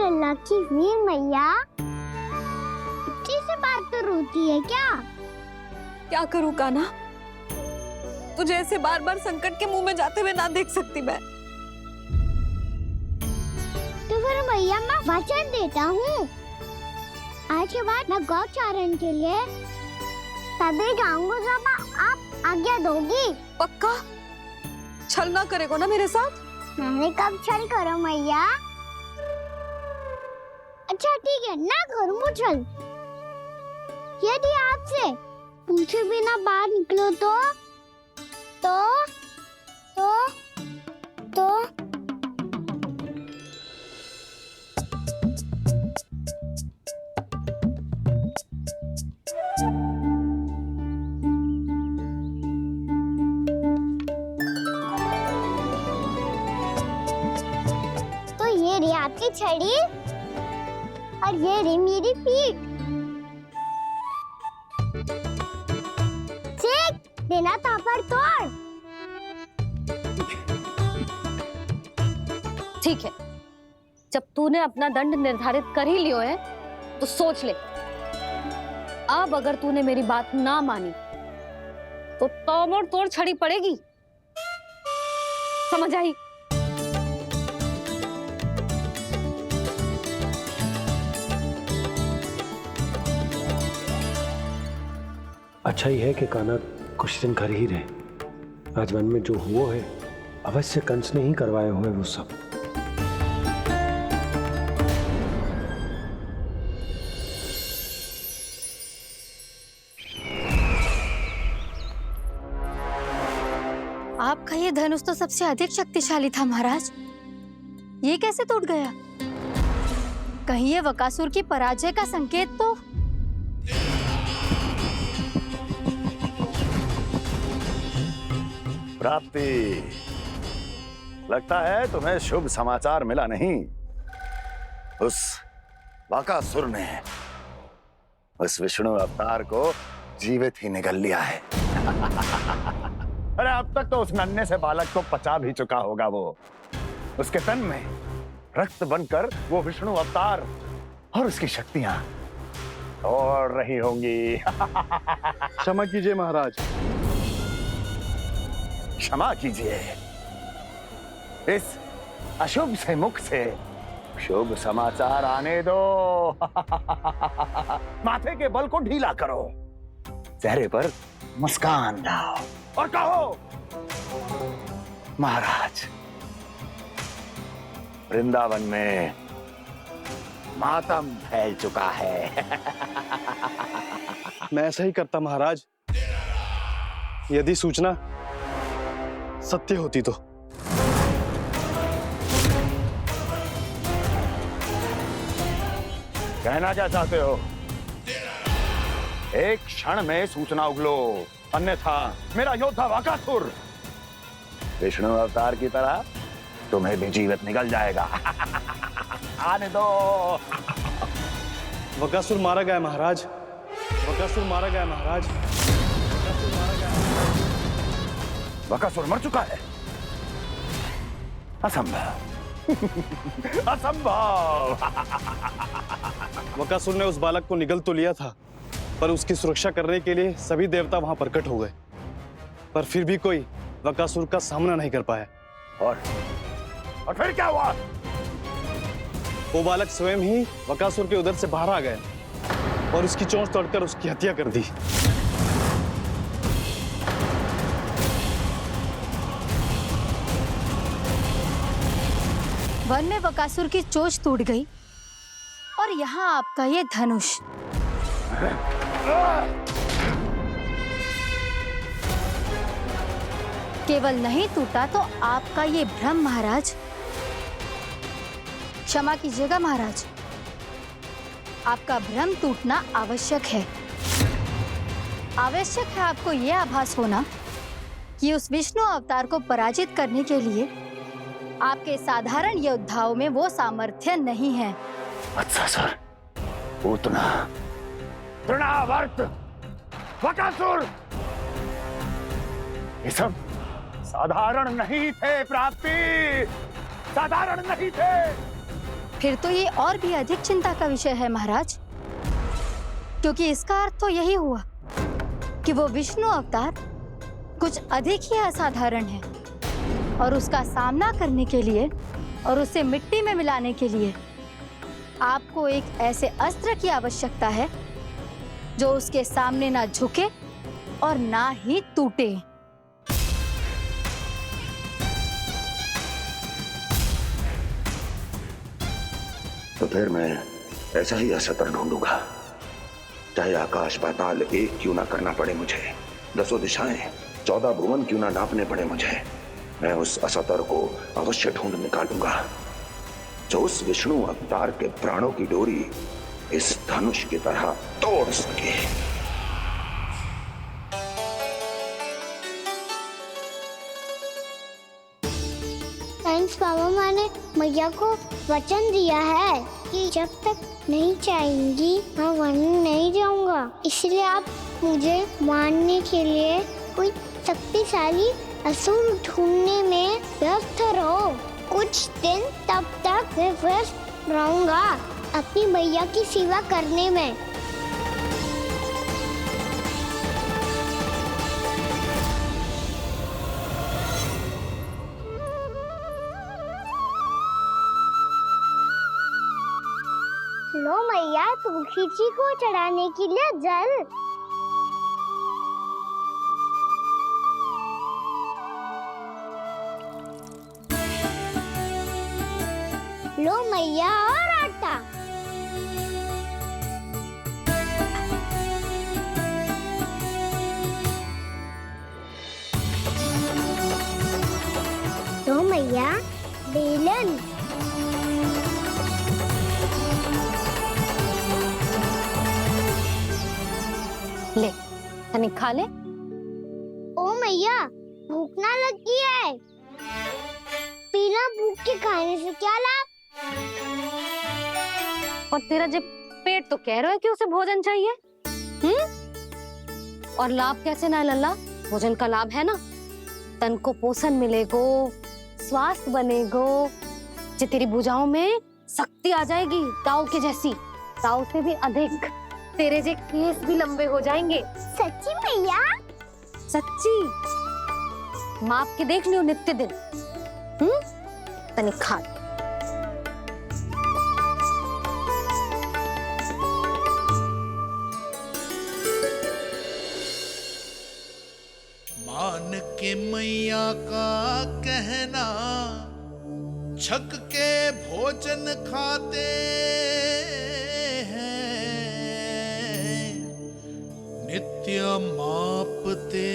लल्ला की वीर मैया इतनी सी बात तो रोती है क्या? क्या करूं कान्हा, तुझे ऐसे बार बार संकट के मुंह में जाते हुए ना देख सकती मैं। तो फिर मैया मैं वचन देता हूँ, आज के बाद मैं गौचारण के लिए तभी जाऊंगा जब आप आज्ञा दोगी। पक्का? छल ना करेगा ना मेरे साथ? मैंने कब छल करो मैया? अच्छा ठीक है, ना करूँ छल। यदि आपसे पूछे बिना बाहर निकलो तो ये रही आपकी छड़ी और ये रही मेरी पीठ। ठीक देना था पर तोड़। ठीक है, जब तूने अपना दंड निर्धारित कर ही लियो है तो सोच ले, अब अगर तूने मेरी बात ना मानी तो तोड़ तोड़ छड़ी पड़ेगी, समझ आई? अच्छा ही है कि कान्हा कुछ दिन घर ही रहे। आज वन में जो हुआ है अवश्य कंस ने ही करवाए हुए वो सब। आपका ये धनुष तो सबसे अधिक शक्तिशाली था महाराज, ये कैसे टूट गया? कहीं ये बकासुर की पराजय का संकेत तो? प्राप्ति, लगता है तुम्हें शुभ समाचार मिला नहीं। उस बकासुर ने उस विष्णु अवतार को जीवित ही निगल लिया है। अरे अब तक तो उस नन्हे से बालक को पचा भी चुका होगा वो। उसके तन में रक्त बनकर वो विष्णु अवतार और उसकी शक्तियां और रही होंगी। क्षमा कीजिए महाराज। क्षमा कीजिए, इस अशुभ से मुख से शुभ समाचार आने दो। माथे के बल को ढीला करो, चेहरे पर मुस्कान लाओ और कहो, महाराज, वृंदावन में मातम फैल चुका है। मैं ऐसा ही करता महाराज, यदि सूचना सत्य होती तो। कहना क्या चाहते हो? एक क्षण में सूचना उगलो, अन्यथा मेरा योद्धा बकासुर विष्णु अवतार की तरह तुम्हें भी जीवित निकल जाएगा। आने दो। बकासुर मारा गया महाराज, बकासुर मारा गया महाराज, बकासुर मारा गया। बकासुर मर चुका है? असंभव। असंभव। बकासुर ने उस बालक को निगल तो लिया था, पर उसकी सुरक्षा करने के लिए सभी देवता वहां प्रकट हो गए, पर फिर भी कोई बकासुर का सामना नहीं कर पाया। और फिर क्या हुआ? वो बालक स्वयं ही बकासुर के उदर से बाहर आ गया और उसकी चोंच तोड़कर उसकी हत्या कर दी। वन में बकासुर की चोंच टूट गई और यहाँ आपका ये धनुष। केवल नहीं टूटा तो आपका ये भ्रम महाराज। क्षमा कीजिएगा महाराज, आपका भ्रम टूटना आवश्यक है। आवश्यक है आपको यह आभास होना कि उस विष्णु अवतार को पराजित करने के लिए आपके साधारण योद्धाओं में वो सामर्थ्य नहीं है। अच्छा सर, उतना तृणावर्त बकासुर ये सब साधारण नहीं थे। प्राप्ति साधारण नहीं थे। फिर तो ये और भी अधिक चिंता का विषय है महाराज, क्योंकि इसका अर्थ तो यही हुआ कि वो विष्णु अवतार कुछ अधिक ही असाधारण है और उसका सामना करने के लिए और उसे मिट्टी में मिलाने के लिए आपको एक ऐसे अस्त्र की आवश्यकता है जो उसके सामने ना झुके और ना ही टूटे। तो फिर मैं ऐसा ही असतर ढूंढूंगा, चाहे आकाश पाताल एक क्यों ना करना पड़े मुझे, 10 दिशाएं 14 भुवन क्यों ना नापने पड़े मुझे, मैं उस असतर को अवश्य ढूंढ निकालूंगा जो उस विष्णु अवतार के प्राणों की डोरी इस धनुष की तरह तोड़ सके। थैंक्स पापा, मैंने मैया को वचन दिया है कि जब तक नहीं चाहेंगी मैं वन नहीं जाऊंगा, इसलिए आप मुझे मारने के लिए कोई शक्तिशाली असुर ढूंढने में व्यस्त रहो। कुछ दिन तब तक मैं व्यस्त रहूंगा अपनी मैया की सेवा करने में। लो मैया, तुलसी जी को चढ़ाने के लिए जल। लो मैया, और आटा। लो मैया, बेलन। ले तनिक खा ले। ओ मैया, भूख ना लगी है। बिना भूख के खाने से क्या लाभ? और तेरा जब पेट तो कह रहा है कि उसे भोजन चाहिए, और लाभ कैसे ना है लल्ला? भोजन का लाभ है ना, तन को पोषण मिलेगो, स्वास्थ्य बनेगो, जो तेरी भुजाओं में शक्ति आ जाएगी ताऊ के जैसी, ताऊ से भी अधिक। तेरे जे केस भी लंबे हो जाएंगे। सच्ची मैया? सच्ची, माप के देख लियो नित्य दिन। तनिक खा। मान के मैया का कहना, छक के भोजन खाते हैं, नित्य मापते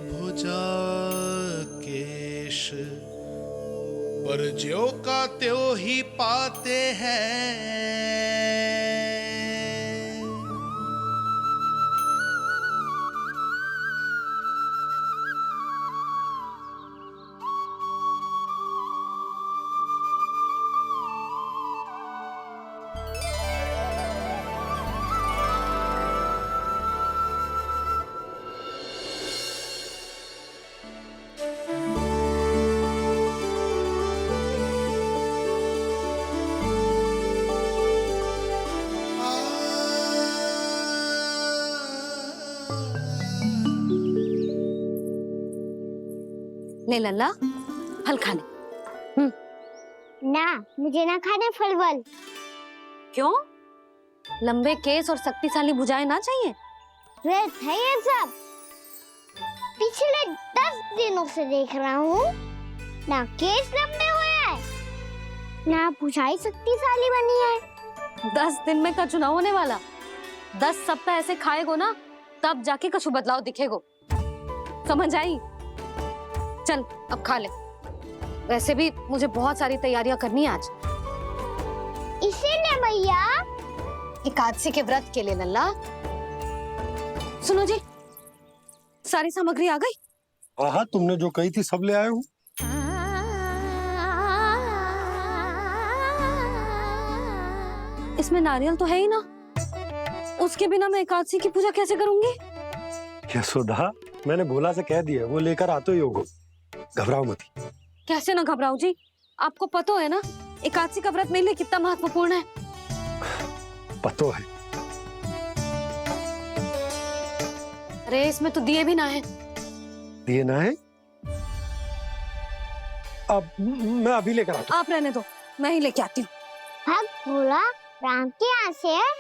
भुजा केश, पर ज्यों का त्यों ही पाते हैं। ले लल्ला, फल खा ले। ना, मुझे ना खाने फल वल। क्यों? लंबे केस और शक्तिशाली भुजाएं ना चाहिए? व्यर्थ है ये सब। पिछले 10 दिनों से देख रहा हूँ, ना केस लंबे हुए हैं, ना भुजाएं शक्तिशाली बनी है। 10 दिन में का चुनाव होने वाला, 10 सप्ताह ऐसे खाएगो ना, तब जाके कछु बदलाव दिखेगो। समझ आई? चल अब खा ले। वैसे भी मुझे बहुत सारी तैयारियां करनी है आज। इसीलिए भैया, एकादशी के व्रत के लिए लल्ला। सुनो जी, सारी सामग्री आ गई? हाँ, तुमने जो कही थी सब ले आए हूँ। इसमें नारियल तो है ही ना, उसके बिना मैं एकादशी की पूजा कैसे करूंगी? यशोदा, मैंने भोला से कह दिया, वो लेकर आते ही होगा, घबराओ मत। कैसे ना घबराओ जी, आपको पता है ना एकादशी का व्रत मेरे लिए कितना महत्वपूर्ण है। पतो है। अरे इसमें तो दिए भी ना है। दिए ना है? अब मैं अभी लेकर आता आप रहने दो, मैं ही लेके आती हूँ। भक्त भोला राम के यहाँ से है?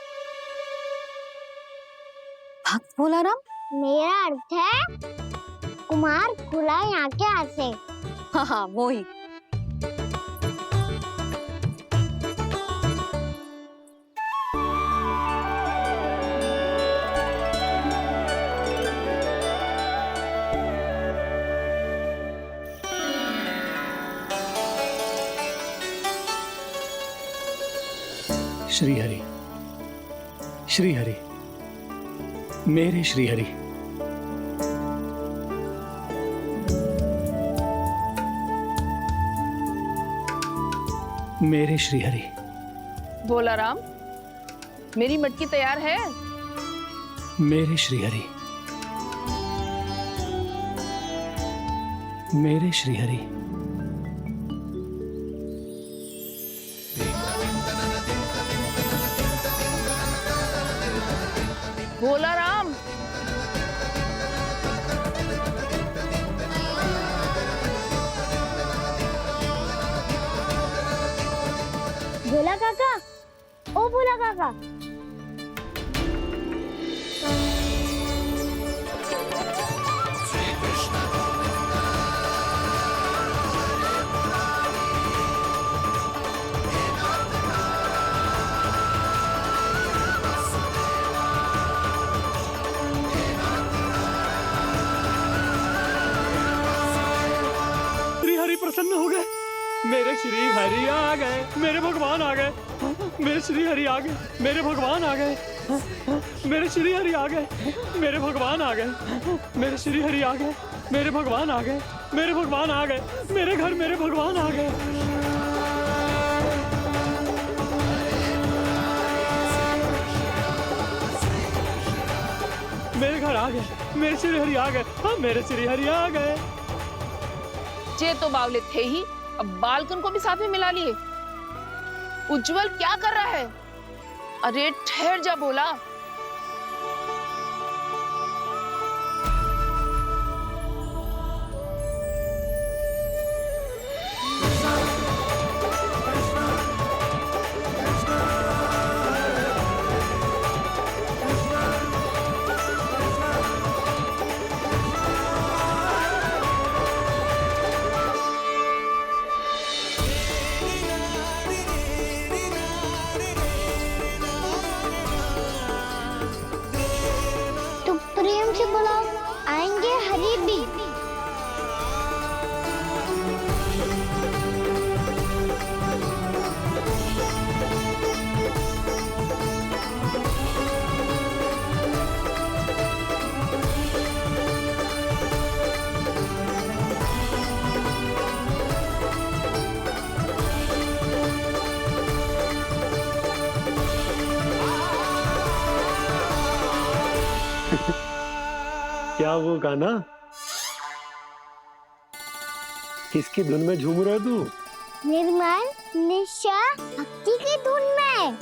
भक्त भोला राम? मेरा अर्थ है कुमार भोला यहाँ के यहाँ से। हाँ हाँ वो ही। श्री हरि, श्री हरि, मेरे श्री हरि। मेरे श्री हरि। भोला राम, मेरी मटकी तैयार है? मेरे श्री हरि। मेरे श्री हरि। भोला राम, भोला काका, ओ भोला काका। श्री हरि प्रसन्न हो गए। मेरे श्री हरि आ गए, मेरे भगवान आ गए। मेरे श्री हरि आ गए, मेरे भगवान आ गए। मेरे श्री हरि आ गए, मेरे भगवान आ गए। मेरे श्री हरि आ गए, मेरे भगवान आ गए। मेरे भगवान आ गए, मेरे घर मेरे भगवान आ गए। मेरे घर आ गए, मेरे श्री हरि आ गए। हाँ मेरे श्री हरि आ गए। जे तो बावले थे ही, अब बालकन को भी साथ में मिला लिए। उज्जवल क्या कर रहा है? अरे ठहर जा भोला। तुम प्रेम से बुलाओ, आएंगे हरि भी। क्या वो गाना? किसकी धुन में झूम रहा है तू? निर्मल निशा भक्ति की धुन में।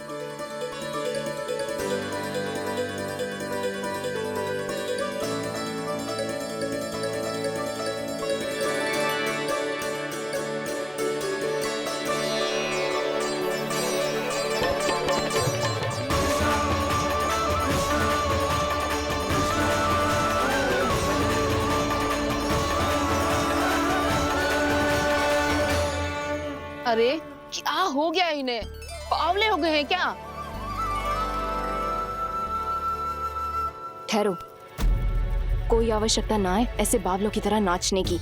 अरे क्या हो गया इन्हें? बावले हो गए हैं क्या? ठहरो, कोई आवश्यकता ना है ऐसे बावलों की तरह नाचने की।